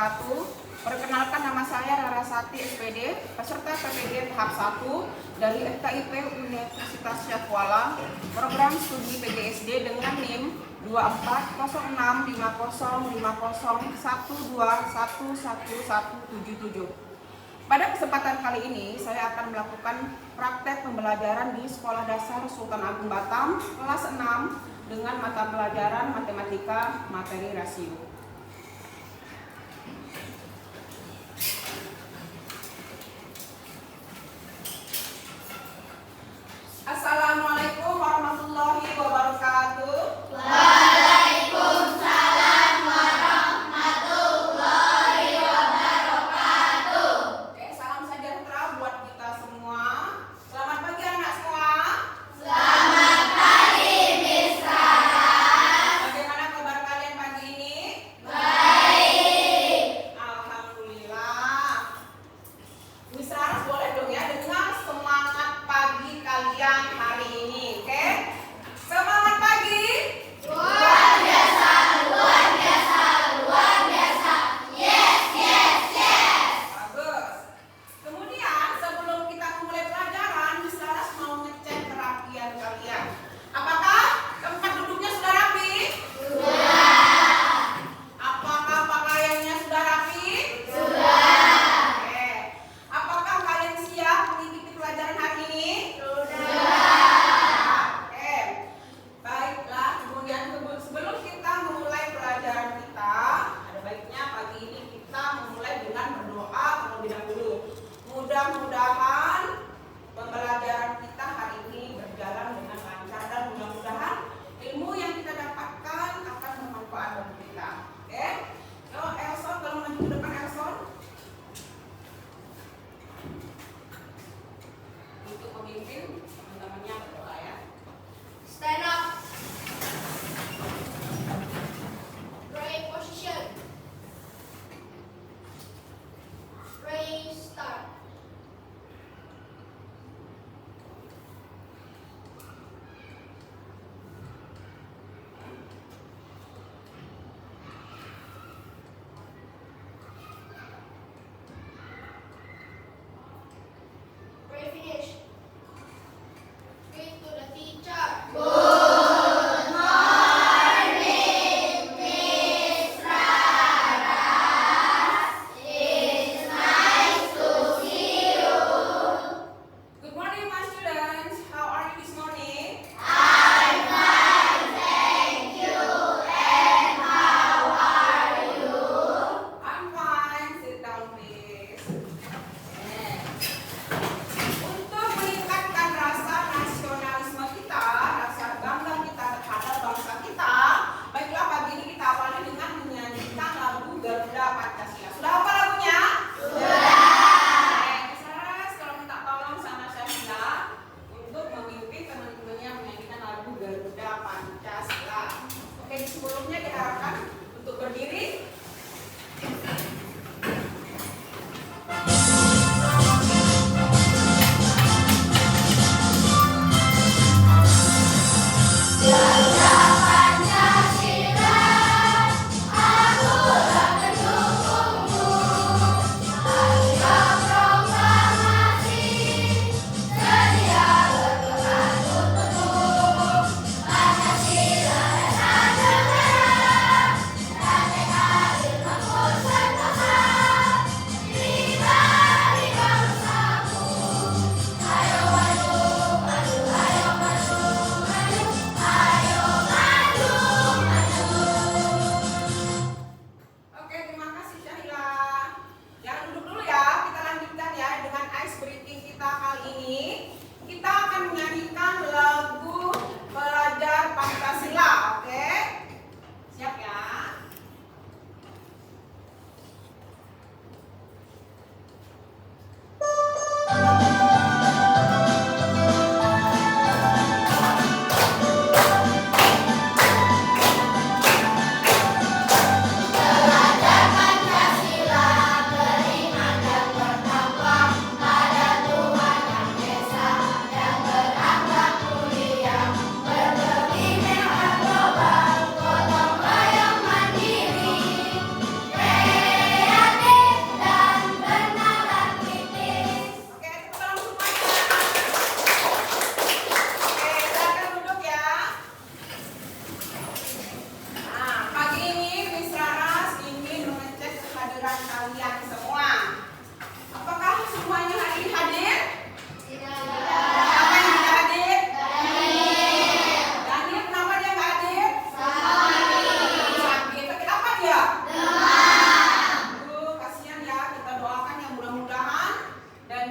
wabarakatuh. Perkenalkan, nama saya Rarasati SPD, peserta PPD tahap 1 dari FKIP Universitas Syahkuala, program studi PGSD dengan NIM 2406505012111177. Pada kesempatan kali ini, saya akan melakukan praktek pembelajaran di Sekolah Dasar Sultan Agung Batam, kelas 6, dengan mata pelajaran matematika materi rasio. Assalamualaikum warahmatullahi wabarakatuh. Waalaikumsalam warahmatullahi wabarakatuh. Oke, salam sejahtera buat kita semua. Selamat pagi anak semua. Selamat pagi, Miss Rara. Bagaimana kabar kalian pagi ini?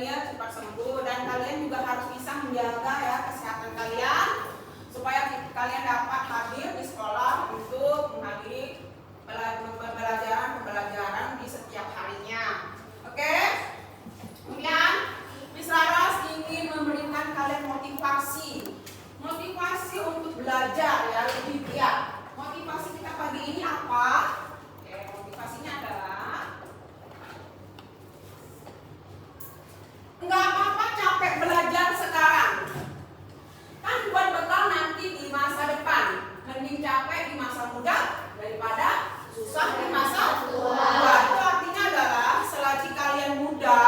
dia cepat sembuh. Dan kalian juga harus bisa menjaga ya kesehatan kalian supaya kalian dapat hadir di sekolah untuk menghadiri pembelajaran di setiap harinya. Oke? Kemudian Miss Laras ingin memberikan kalian motivasi untuk belajar ya lebih giat. Motivasi kita pagi ini apa? Oke, motivasinya adalah enggak apa-apa capek belajar sekarang. Kan buat bekal nanti di masa depan. Mending capek di masa muda daripada susah di masa tua. Itu artinya adalah selagi kalian muda,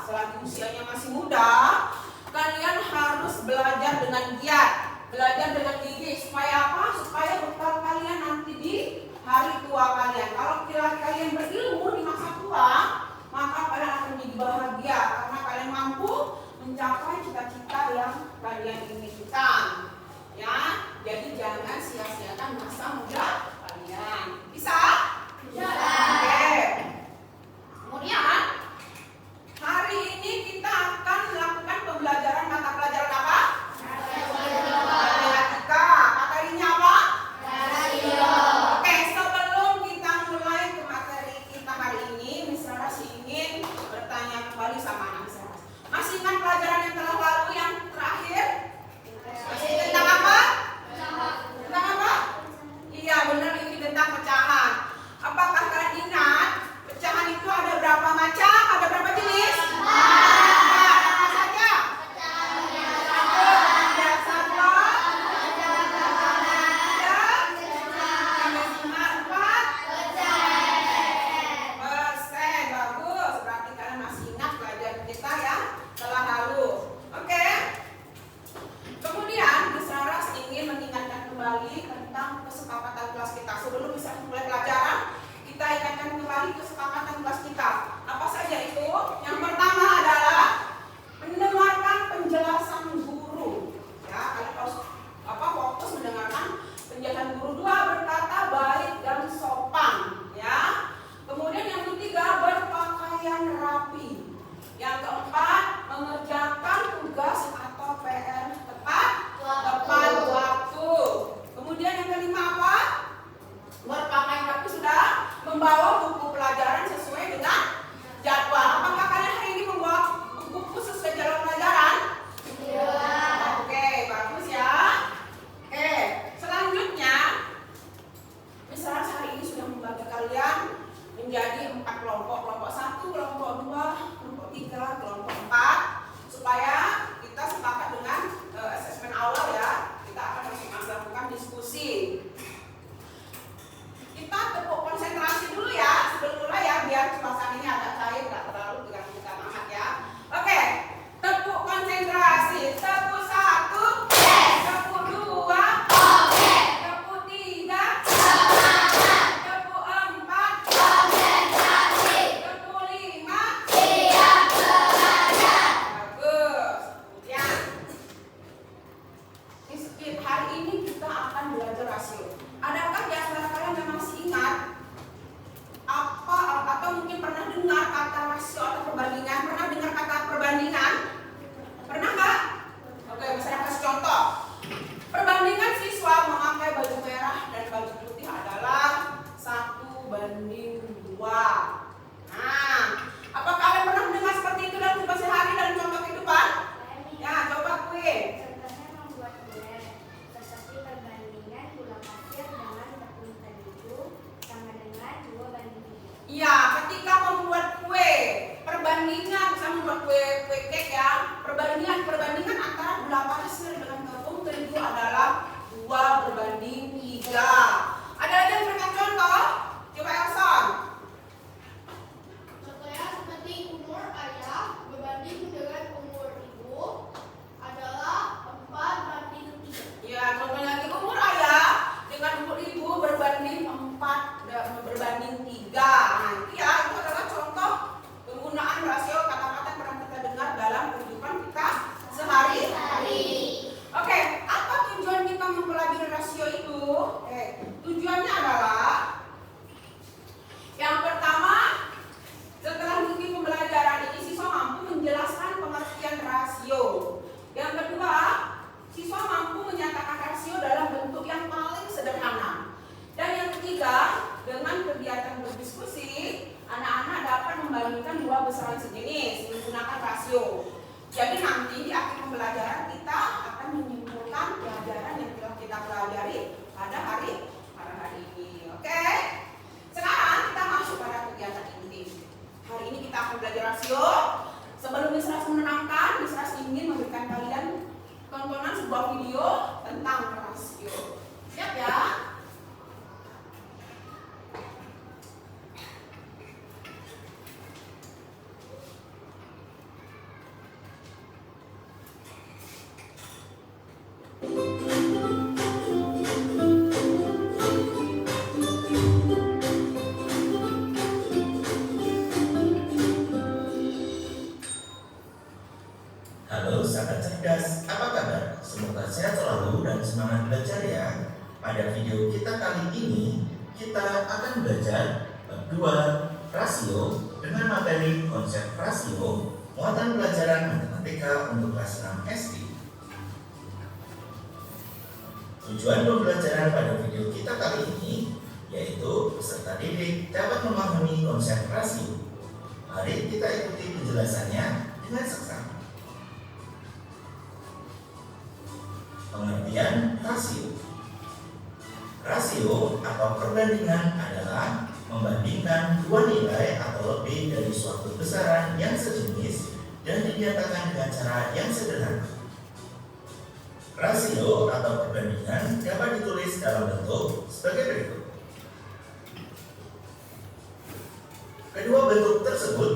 selagi usianya masih muda, kalian harus belajar dengan giat, belajar dengan gigih. Supaya apa? Supaya bekal kalian nanti di hari tua kalian. Kalau kalian berilmu di masa tua, maka kalian akan menjadi bahagia karena kalian mampu mencapai cita-cita yang kalian inginkan. Ya, jadi jangan sia-siakan masa muda kalian. Bisa? Bisa. Oke. Kemudian hari ini kita akan melakukan pembelajaran mata pelajaran apa? Matematika. Materinya apa? Rasio. Oke, sebelum kita mulai ke materi kita hari ini, Miss Laras ingin bertanya kembali sama anak Miss Laras. Masih ingat pelajaran yang telah lalu yang terakhir? Masih tentang apa? Tentang apa? Iya, benar, ini tentang pecahan. Apakah kalian ingat pecahan itu ada berapa macam? Ada berapa jenis? Apa saja? Ada satu, persen. Bagus, berarti kalian masih ingat pelajaran kita yang telah lalu. Oke. Kemudian Miss Laras ingin mengingatkan kembali tentang kesepakatan kelas kita. Sebelum bisa mulai pelajaran, kita ingatkan kembali kesepakatan kelas kita. Apa saja itu? Yang pertama adalah mendengarkan penjelasan guru. Ya, kalian harus fokus mendengarkan penjelasan guru. Dua, berkata baik dan sopan. Ya. Kemudian yang ketiga, berpakaian rapi. Yang keempat, mengerjakan tugas atau PR tepat waktu. Kemudian yang kelima apa? Berpakaian rapi, sudah membawa buku pelajaran sesuai dengan jadwal. Apakah kalian hari ini membawa buku sesuai jadwal pelajaran? Iya. Oke, bagus ya. Oke, selanjutnya Miss Laras hari ini sudah membagi kalian menjadi 4 kelompok. Kelompok 1, kelompok 2, kelompok 3, kelompok 4, supaya kita sepakat dengan asesmen awal ya. Kita akan melakukan diskusi. Kita tepuk konsentrasi dulu ya sebelum mulai ya, biar suasana ini agak cair, nggak terlalu tegang-tegang amat ya. Oke, tepuk konsentrasi. Tepuk 1, tepuk 2, tepuk 3, tepuk 4, tepuk 5. Bagus. Kemudian hari ini kita akan belajar rasio. Adakah di antara kalian yang masih ingat apa atau mungkin pernah dengar kata rasio atau perbandingan? Pernah dengar kata perbandingan? Pernah nggak? Oke, bisa kasih contoh. Perbandingan siswa memakai baju merah dan baju putih adalah 1:2. Nah, apa kalian pernah mendengar seperti itu dalam kehidupan sehari, dalam contoh kehidupan? Ya, coba kue. Contohnya membuat kue seperti perbandingan gula pasir dengan tepung terigu sama dengan 2:3. Iya, ketika membuat kue, perbandingan bisa membuat kue cake ya. Perbandingan antara gula pasir dengan tepung terigu adalah 2:3. Ada lagi yang berikan contoh? Coba Elson. Contohnya seperti umur ayah berbanding dengan umur ibu adalah 4:3. Ya, contohnya lagi umur ayah dengan umur ibu berbanding 3. Nah, itu adalah contoh penggunaan rasio kata-kata yang pernah kita dengar dalam kehidupan kita sehari-hari. Oke, apa tujuan kita mempelajari rasio itu? Tujuannya adalah rasio. Sebelum Miss Ras menenangkan, Miss Ras ingin memberikan kalian tontonan sebuah video tentang rasio. Siap ya? Halo sahabat cerdas, apa kabar? Semoga sehat selalu dan semangat belajar ya. Pada video kita kali ini, kita akan belajar bab 2 rasio dengan materi konsep rasio, muatan pelajaran matematika untuk kelas 6 SD. Tujuan pembelajaran pada video kita kali ini yaitu peserta didik dapat memahami konsep rasio. Mari kita ikuti penjelasannya dengan seksama. Pengertian rasio. Rasio atau perbandingan adalah membandingkan dua nilai atau lebih dari suatu besaran yang sejenis dan dinyatakan dengan cara yang sederhana. Rasio atau perbandingan dapat ditulis dalam bentuk sebagai berikut. Kedua bentuk tersebut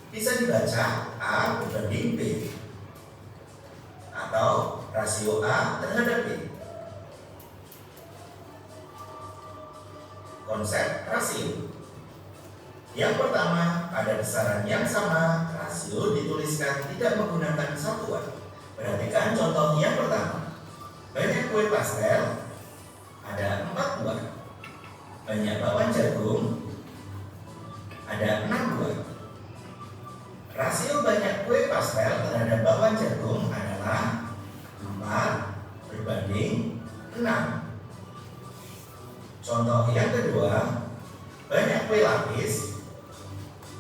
bisa dibaca A berbanding B atau rasio A terhadap B. Konsep rasio. Yang pertama, pada besaran yang sama, rasio dituliskan tidak menggunakan satuan. Perhatikan contoh yang pertama. Banyak kue pastel, ada 4 buah. Banyak bakwan jagung, ada 6 buah. Rasio banyak kue pastel terhadap bakwan jagung adalah 4 berbanding 6. Contoh yang kedua, banyak kue lapis,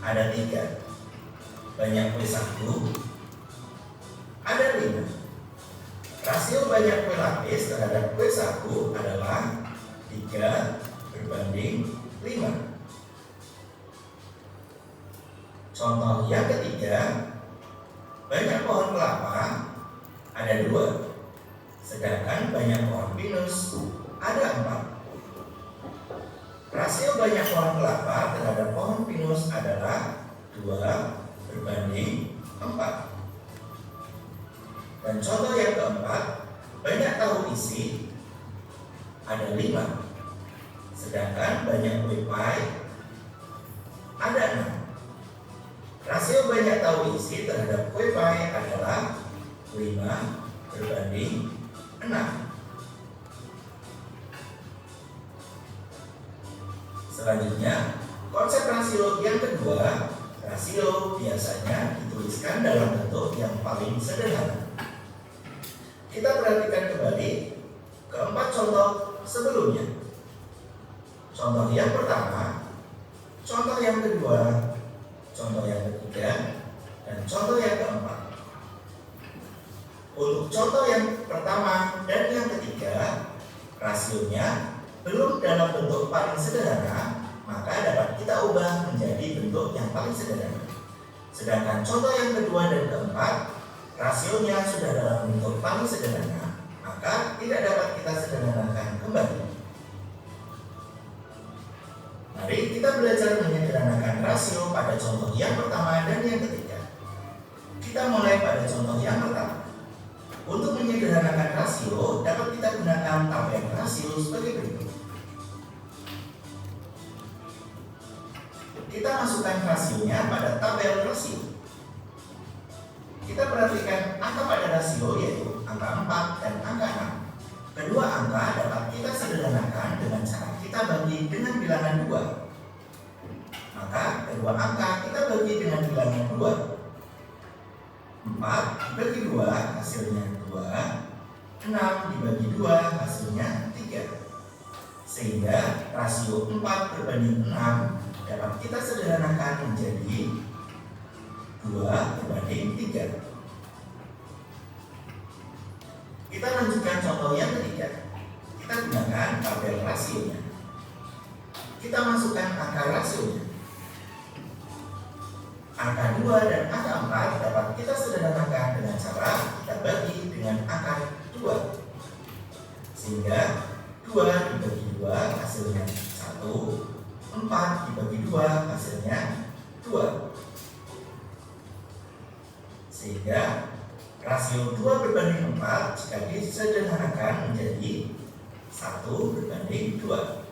ada 3. Banyak kue sagu, ada 5. Rasio banyak kue lapis terhadap kue sagu adalah 3 berbanding 5. Contoh yang ketiga, banyak pohon kelapa, ada 2. Sedangkan banyak pohon pinus, ada 4. Rasio banyak pohon kelapa terhadap pohon pinus adalah 2 berbanding 4. Dan contoh yang keempat, banyak tahu isi, ada 5. Sedangkan banyak kue pie, ada 6. Rasio banyak tahu isi terhadap kue pie adalah 5 berbanding 6. Selanjutnya, konsep rasio yang kedua. Rasio biasanya dituliskan dalam bentuk yang paling sederhana. Kita perhatikan kembali keempat contoh sebelumnya. Contoh yang pertama, contoh yang kedua, contoh yang ketiga, dan contoh yang keempat. Untuk contoh yang pertama dan yang ketiga, rasionya belum dalam bentuk paling sederhana, maka dapat kita ubah menjadi bentuk yang paling sederhana. Sedangkan contoh yang kedua dan keempat, rasionya sudah dalam bentuk paling sederhana, maka tidak dapat kita sederhanakan kembali. Mari kita belajar menyederhanakan rasio pada contoh yang pertama dan yang ketiga. Kita mulai pada contoh yang pertama. Untuk menyederhanakan rasio, dapat kita gunakan tabel rasio sebagai berikut. Kita masukkan rasionya pada tabel rasio. Kita perhatikan angka pada rasio yaitu angka 4 dan angka 6. Kedua angka dapat kita sederhanakan dengan cara kita bagi dengan bilangan 2. Maka kedua angka kita bagi dengan bilangan 2. 4 dibagi 2 hasilnya 2. 6 dibagi 2 hasilnya 3. Sehingga rasio 4 berbanding 6 dapat kita sederhanakan menjadi 2 berbanding 3. Kita lanjutkan contoh yang ketiga. Kita gunakan tabel rasionya. Kita masukkan angka rasionya. Angka 2 dan angka 4 dapat kita sederhanakan dengan cara kita bagi dengan akar 2. Sehingga 2 dibagi 2 hasilnya 1, 4 dibagi 2 hasilnya 2. Sehingga rasio 2 berbanding 4 jika disederhanakan menjadi 1 berbanding 2.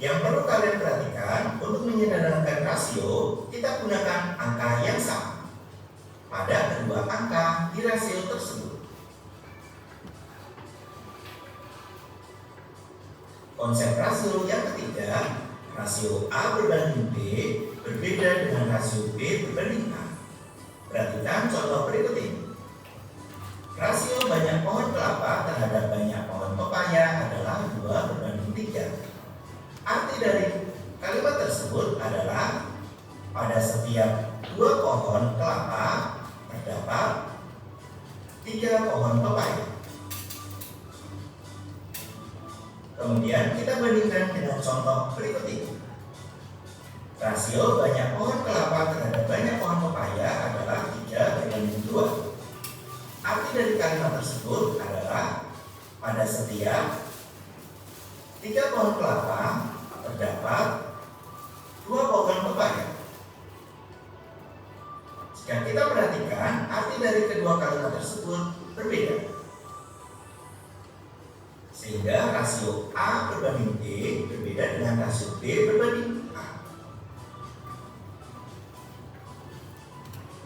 Yang perlu kalian perhatikan, untuk menyederhanakan rasio, kita gunakan angka yang sama pada kedua angka di rasio tersebut. Konsep rasio yang ketiga, rasio A berbanding B berbeda dengan rasio B berbanding A. Perhatikan contoh berikut ini. Rasio banyak pohon kelapa terhadap banyak pohon pepaya adalah 2 berbanding 3. Arti dari kalimat tersebut adalah pada setiap 2 pohon kelapa terdapat 3 pohon pepaya. Kemudian kita bandingkan dengan contoh berikut ini. Rasio banyak pohon kelapa terhadap banyak pohon pepaya adalah 3 berbanding 2. Arti dari kalimat tersebut adalah pada setiap 3 pohon kelapa terdapat 2 pohon pepaya. Jika kita perhatikan, arti dari kedua kalimat tersebut berbeda. Sehingga rasio A berbanding B berbeda dengan rasio B berbanding A.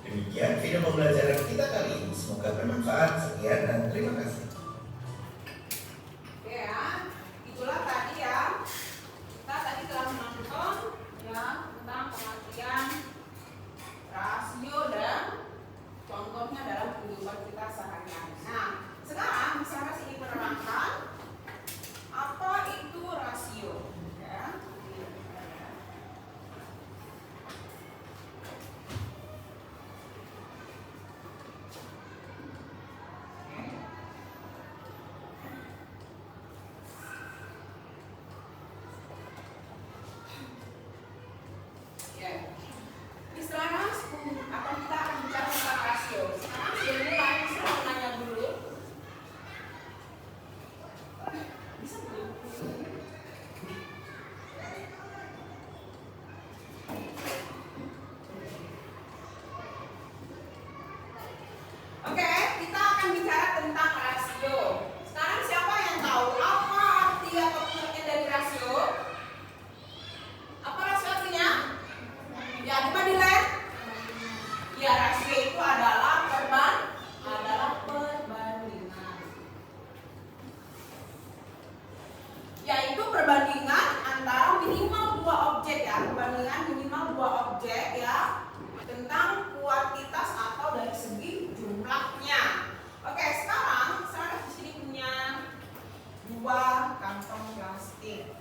Demikian video pembelajaran kita kali ini. Semoga bermanfaat. Sekian dan terima kasih. Ya, itulah tadi ya. Kita tadi telah menonton ya tentang pengertian rasio dan contohnya dalam kehidupan kita sehari-hari. Nah, sekarang saya ingin menerangkan apa itu rasio. Ya. Istilahnya kita akan bicara tentang rasio. Sekarang sebelum mulai saya mau nanya dulu. Bisa belum? Oke, kita akan bicara tentang rasio. Sekarang siapa yang tahu apa arti atau pengertian dari rasio? Apa rasio artinya? Ya, coba dilihat. Ya, rasio itu adalah perbandingan. Yaitu perbandingan antara minimal 2 objek ya, perbandingan minimal 2 objek ya tentang kuantitas atau dari segi jumlahnya. Oke, sekarang saya di sini punya 2 kantong plastik.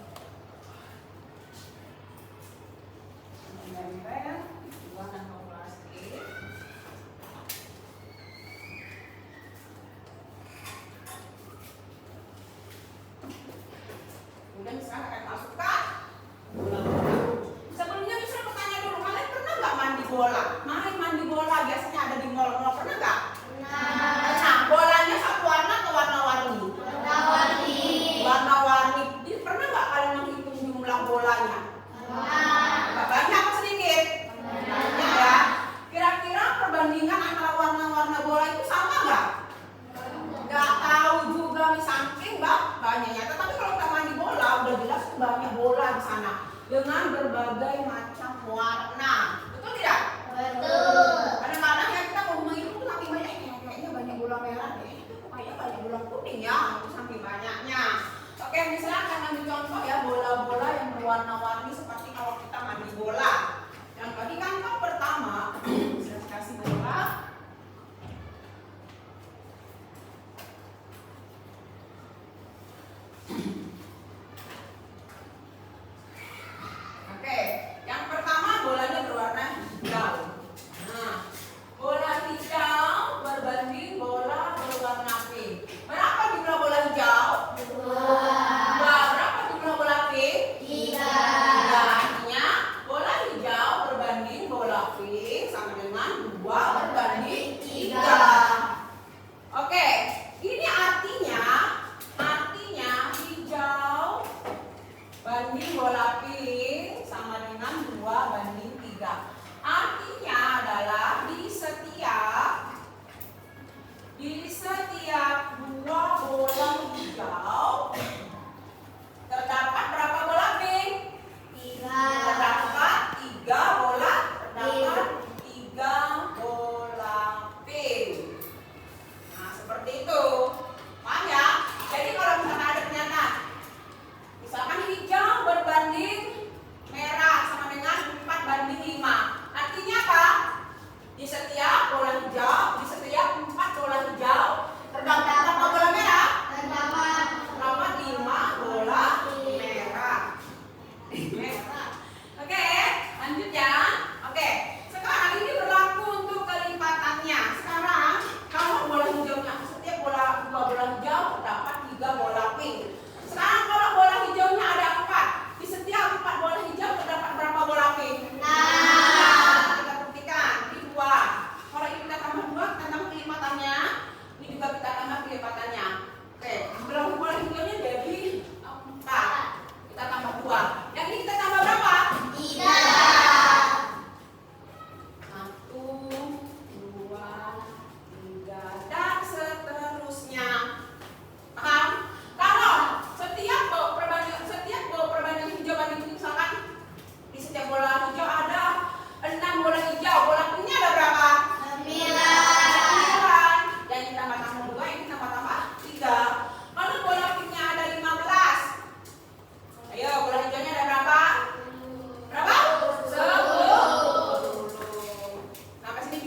Dua kantong plastik.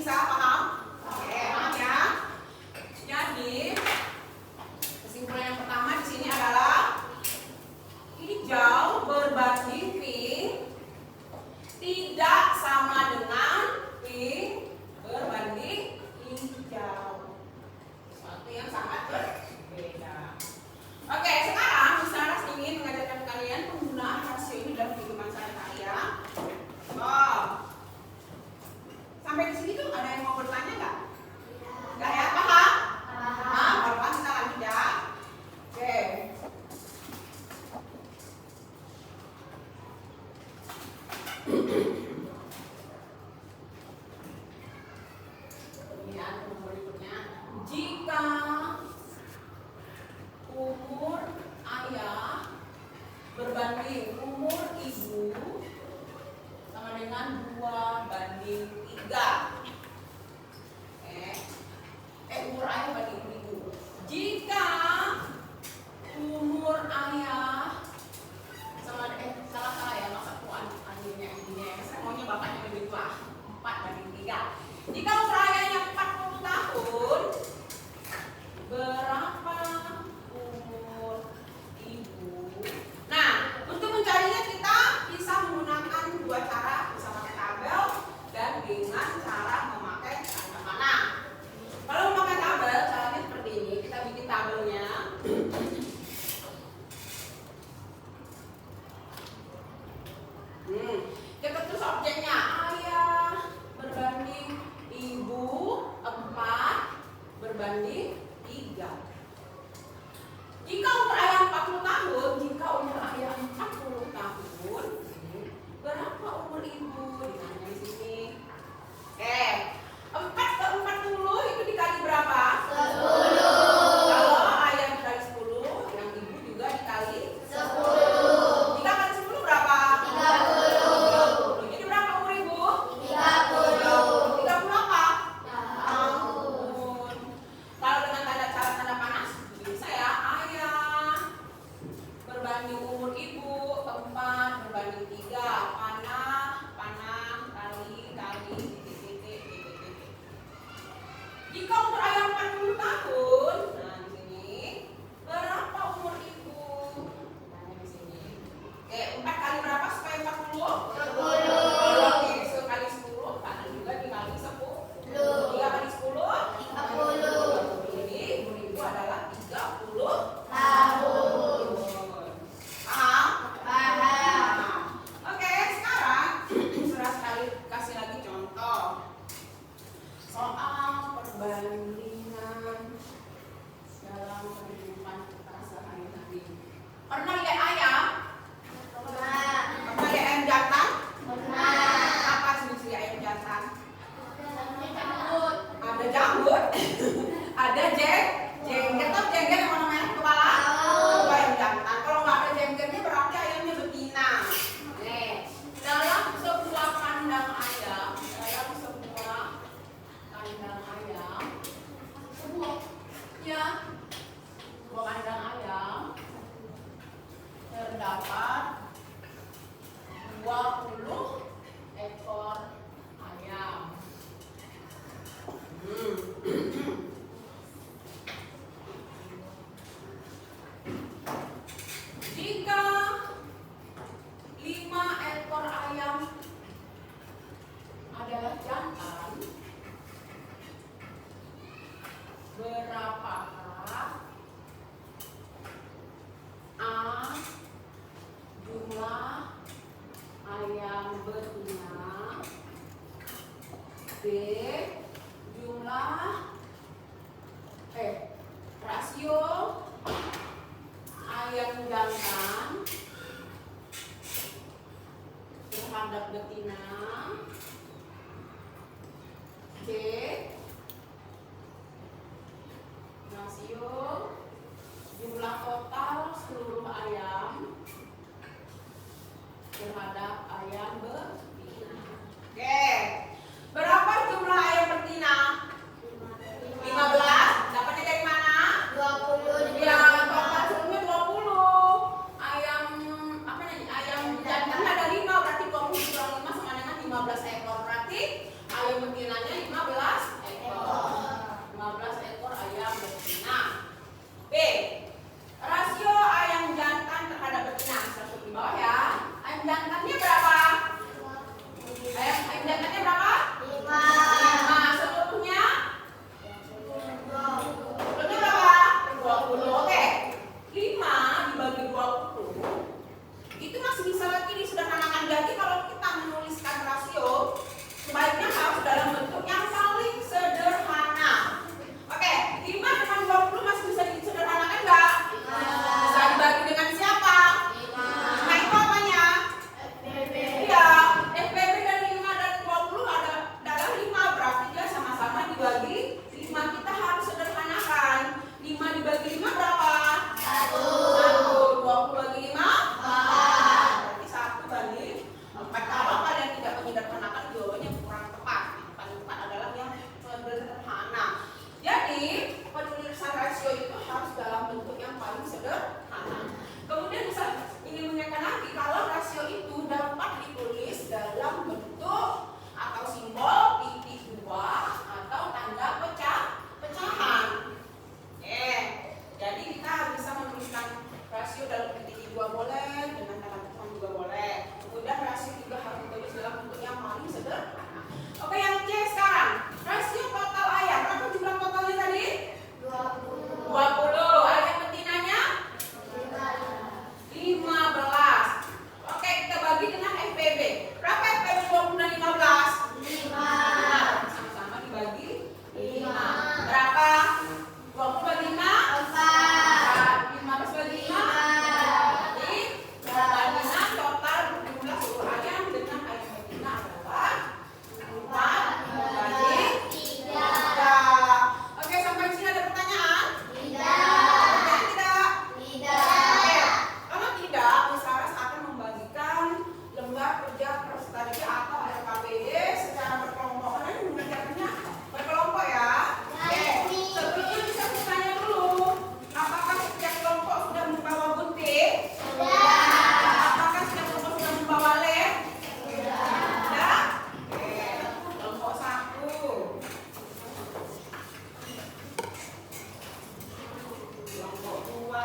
bisa paham? Oke, paham ya. Jadi kesimpulan yang pertama di sini adalah hijau berbanding pink tidak sama dengan pink berbanding hijau. Sesuatu yang sangat berbeda. Oke, sekarang Miss Laras ingin mengajarkan kalian penggunaan rasio ini dalam kehidupan sehari-hari ya. Oh. Sampai di sini tuh ada yang mau bertanya nggak? Nggak ya? Paham? Paham. Kalau paham kita lanjut ya. Oke. Kemudian berikutnya, jika umur ayah berbanding umur ibu sama dengan 2:3. Umur ayah banding ibu. Jika umur ayah sama salah ya, maksudku adiknya ibunya. Saya maunya bapaknya lebih tua, 4:3. Jika umur ayahnya 40 tahun, berapa umur ibu? Nah, untuk mencarinya kita bisa menggunakan dua cara, bisa pakai tabel dan dengan cara memakai tanda panah. Kalau memakai tabel, caranya seperti ini. Kita bikin tabelnya. Kita tulis objeknya ayah berbanding ibu 4 berbanding 3. Jika umur ayah 40 tahun, jika umur ayah 40 tahun, berapa umur ibu? Ditanya di sini. 4 ke 40 itu dikali berapa? 10. Kalau ayah dikali 10, yang ibu juga dikali 10. 3 kali 10 berapa? 30. Jadi berapa umur ibu? 30. 30 apa? Tahun. Kalau dengan cara tanda panah seperti saya, ayah berbanding umur ibu 4 berbanding 3. Panah kali titik. Jika umur ayah 40 tahun, nah di sini berapa umur ibu? Nah di sini. 4 kali berapa supaya 40? 10. Oke, 10 kali 10, karena juga dikali 10. 3 kali 10? 30. Jadi umur ibu adalah 30 tahun. Paham? Paham. Oke, sekarang sudah sekali kasih lagi contoh soal perbandingan dalam kehidupan kita sehari-hari. Pernah lihat ayam? Pernah lihat ayam jantan? Apa ciri-ciri ayam jantan? Ada janggut, ada jenggot. Tahu jenggot yang warna merah kepala? Itu ayam jantan. Kalau nggak ada jenggotnya berarti ayamnya betina. Dalam sebuah kandang ayam, sebuah kandang ayam terdapat 20 ekor ayam. Jika 5 ekor ayam adalah jantan, berapakah A. jumlah ayam betina, B. jumlah rasio ayam jantan terhadap betina, C. rasio jumlah total seluruh ayam terhadap ayam betina. Oke. Berapa jumlah ayam betina? 15. Dapatnya dari mana? 20. Ya, total seluruhnya 20. Ayam apa nih? Ayam jantan ada 5, berarti 20 kurang 5 sama dengan Berapa? 20 bagi 5? 15 bagi 5? Jadi 2 bagi 6 total jumlah seluruh ayam dengan ayam betina adalah 4 bagi 3. Oke, sampai di sini ada pertanyaan? Tidak. Oke, kalau tidak, Miss Laras akan membagikan lembar kerja presentasi atau LKPD secara berkelompok. Kalian mengerjakannya berkelompok ya. Oke, sebelumnya bisa bertanya dulu, apakah setiap kelompok sudah membawa gunting? Apakah setiap kelompok sudah membawa lem? Sudah? Oke, kelompok 1. Kelompok 2.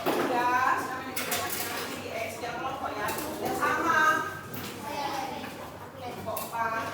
Sudah, sekarang kita baca di setiap kelompok ya. Sudah sama. Kelompok 4.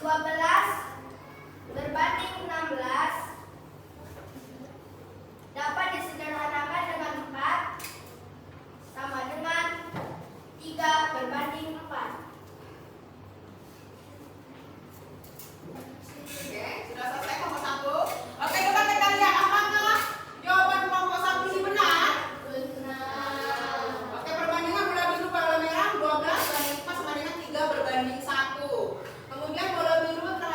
12 berbanding 16 dapat disederhanakan dengan 4 sama dengan 3 berbanding 4. Oke, sudah selesai kelompok 1. Oke, coba kita lihat apakah jawaban kelompok 1 ini benar? Benar. Oke, perbandingan bola biru bola merah 12 banding 4 sama dengan 3 berbanding 1. Kemudian bola biru terhadap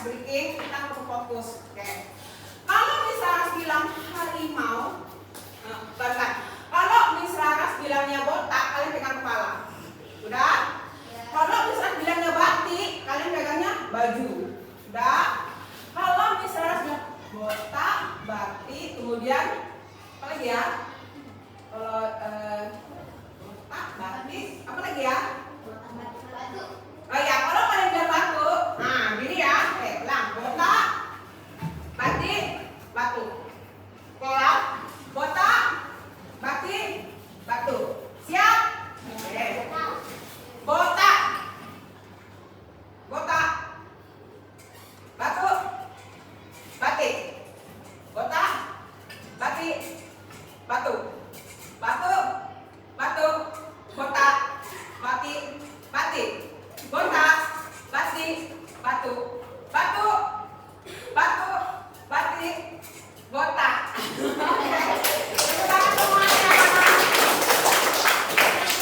breaking, kita fokus. Oke. Kalau Miss Laras bilang harimau, barusan. Kalau Miss Laras bilangnya botak, kalian pegang kepala. Sudah? Kalau Miss Laras bilangnya batik, kalian pegangnya baju. Sudah? Kalau Miss Laras bilang botak, batik, kemudian apa lagi ya? Kalau botak, batik, apa lagi ya? Oh ya, kalau kalian bilang batu, nah gini ya, ulang, botak, batik, batu. Ulang, botak, batik, batu. Siap? Oke. Botak, botak, batu, batik, botak, batik, batu, batu, batu, botak, batik, batik, botak, batik, batu, batu, batu, batik, botak. Itu banget semuanya.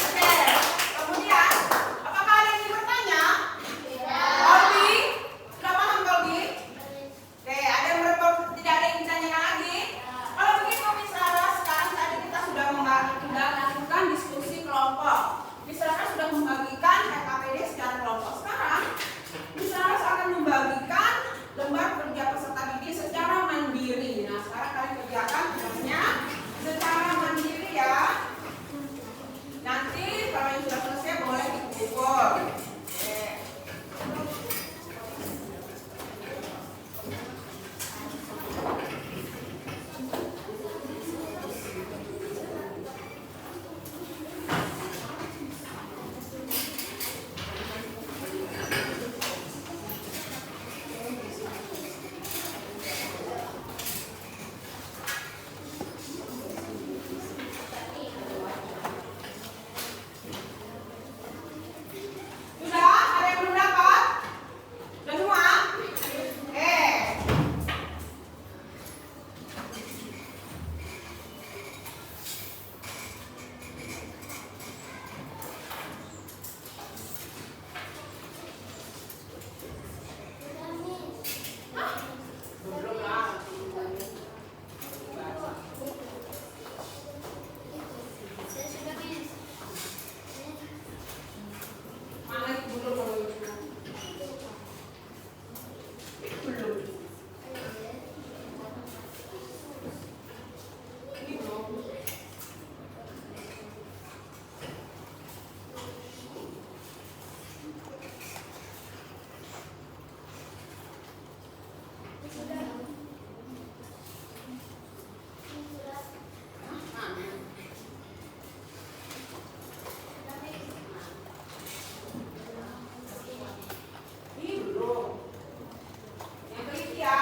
Oke, kemudian apakah ada yang ingin bertanya? Kolbi, sudah paham Kolbi? Oke, ada yang tidak ada yang ditanyakan lagi? Kalau begitu Miss Laras, sekarang tadi kita sudah melakukan diskusi kelompok. Miss Laras sudah membagikan RKPD secara kelompok. Sekarang Miss Laras akan membagikan lembar kerja peserta didik secara mandiri. Nah, sekarang kalian kerjakan tugasnya secara mandiri ya. Nanti kalau yang sudah selesai boleh dikumpul. Oke. Sudah? Ada yang belum dapat? Sudah semua? Belum lah. Mana itu belum? Belum. Ini belum. Ini belum. Yang teliti ya.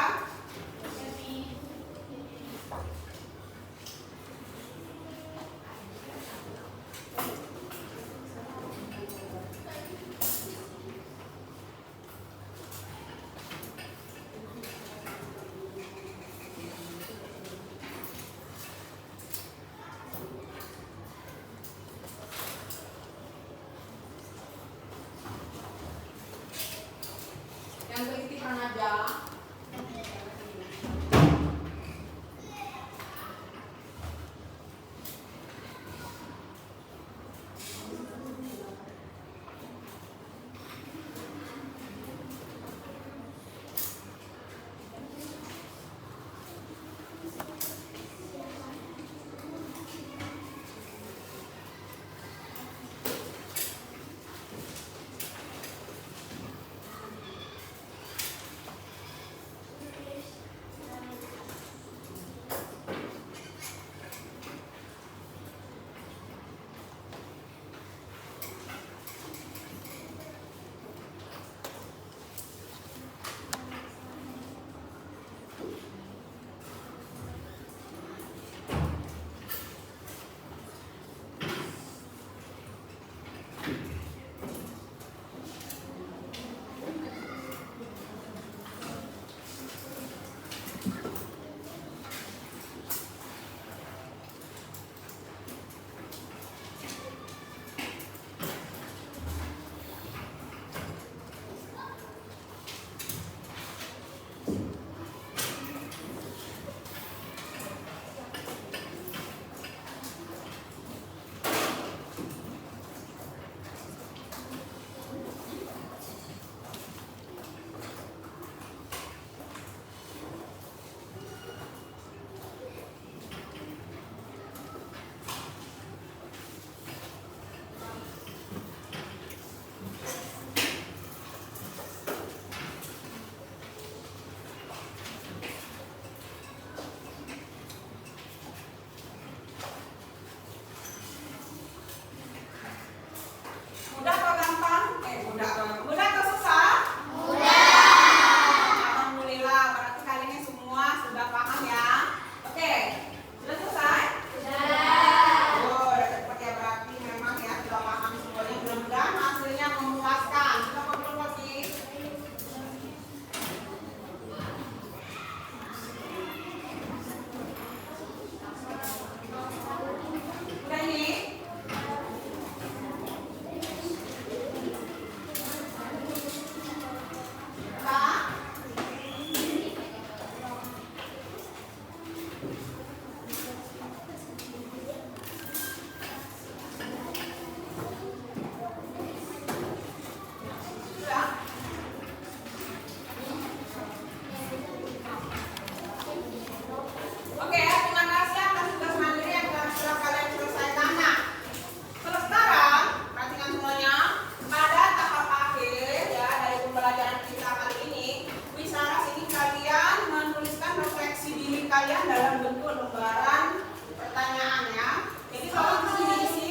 kalian dalam bentuk lembaran pertanyaan ya. Jadi kalau di sini isi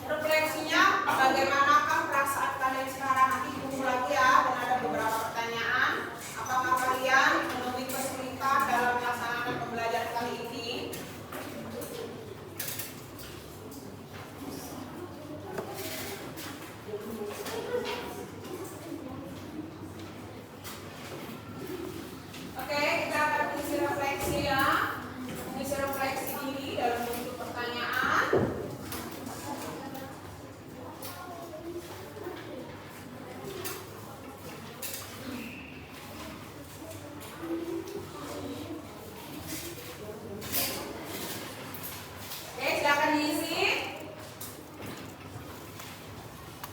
refleksinya bagaimanakah perasaan kalian sekarang, nanti tunggu lagi ya, dan ada beberapa pertanyaan. Apakah kalian menemui kesulitan dalam melaksanakan pembelajaran kali ini? Oke, kita akan mengisi refleksi ya. Mengisi refleksi diri dalam bentuk pertanyaan. Oke, silakan diisi.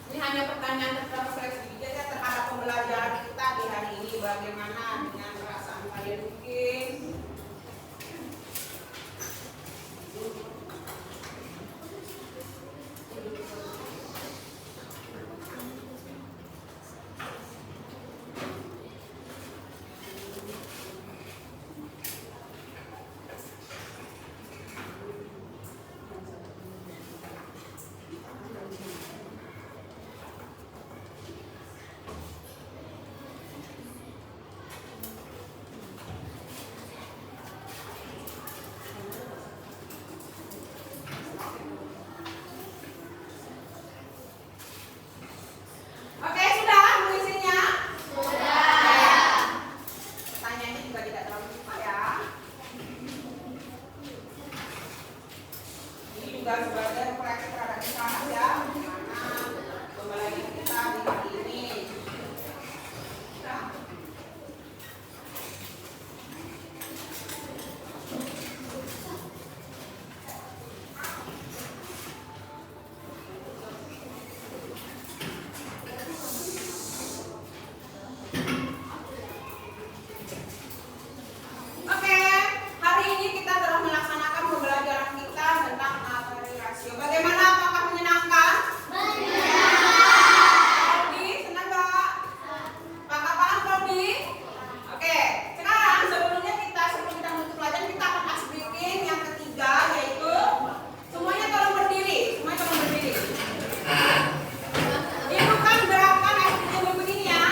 Ini hanya pertanyaan tentang refleksi saja terhadap pembelajaran kita di hari ini. Bagaimana dengan perasaan kalian mungkin? Oke, sudah mengisinya? Sudah. Pertanyaannya juga tidak terlalu susah ya. Ini juga sebagai refleksi terhadap kita ya, bagaimana pembelajaran kita di hari ini. Nah. Oke, hari ini kita telah melaksanakan pembelajaran kita tentang materi rasio. Bagaimana? Apakah menyenangkan? Prodi, senang nggak? Apakah paham Prodi? Oke, sekarang sebelum kita menutup pelajaran, kita akan ask briefing yang ketiga, yaitu semuanya tolong berdiri. Semuanya tolong berdiri. Ini bukan gerakan yang begini ya.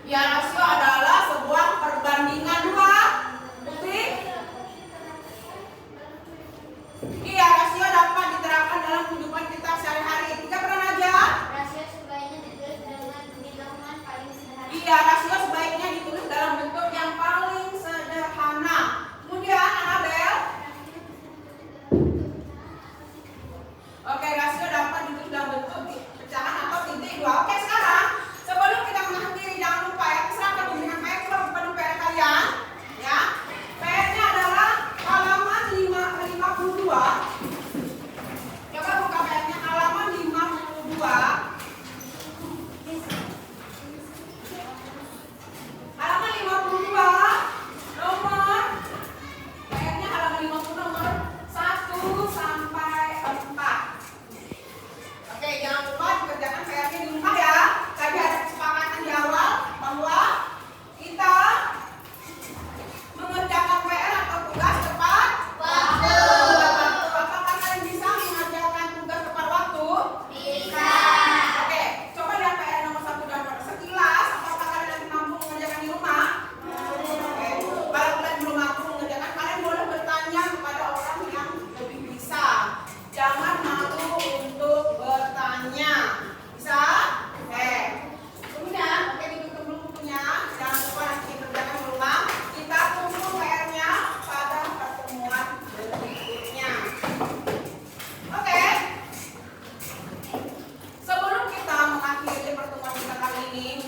Ya, rasio ada Iya, rasio sebaiknya ditulis dalam bentuk yang paling sederhana. Kemudian Anabel, oke, rasio dapat ditulis dalam bentuk pecahan atau titik dua. Oke, sekarang sebelum kita mengakhiri, jangan lupa ya, serahkan bimbingan PR, coba buka dulu PR kalian, ya. PR-nya adalah halaman 52. Coba buka PR-nya halaman 52. Halaman 52, nomor PR-nya halaman 50 nomor 1 sampai 4. Oke, jangan lupa dikerjakan PR-nya di rumah ya. Tadi ada kesepakatan di awal bahwa kita mengerjakan PR atau tugas tepat waktu. Apakah kalian bisa mengerjakan tugas tepat waktu? Bisa. Oke, coba lihat PR nomor 1 dan 4 sekilas. Apakah kalian nanti mampu mengerjakan di rumah? Oke, kalau kalian belum mampu mengerjakan, kalian boleh bertanya kepada orang yang lebih bisa. Jangan malu untuk bertanya. Bisa? Oke. Kemudian, oke, ditutup dulu bukunya. Jangan lupa nanti dikerjakan di rumah. Kita tunggu PR-nya pada pertemuan berikutnya. Oke. Sebelum kita mengakhiri pertemuan kita kali ini,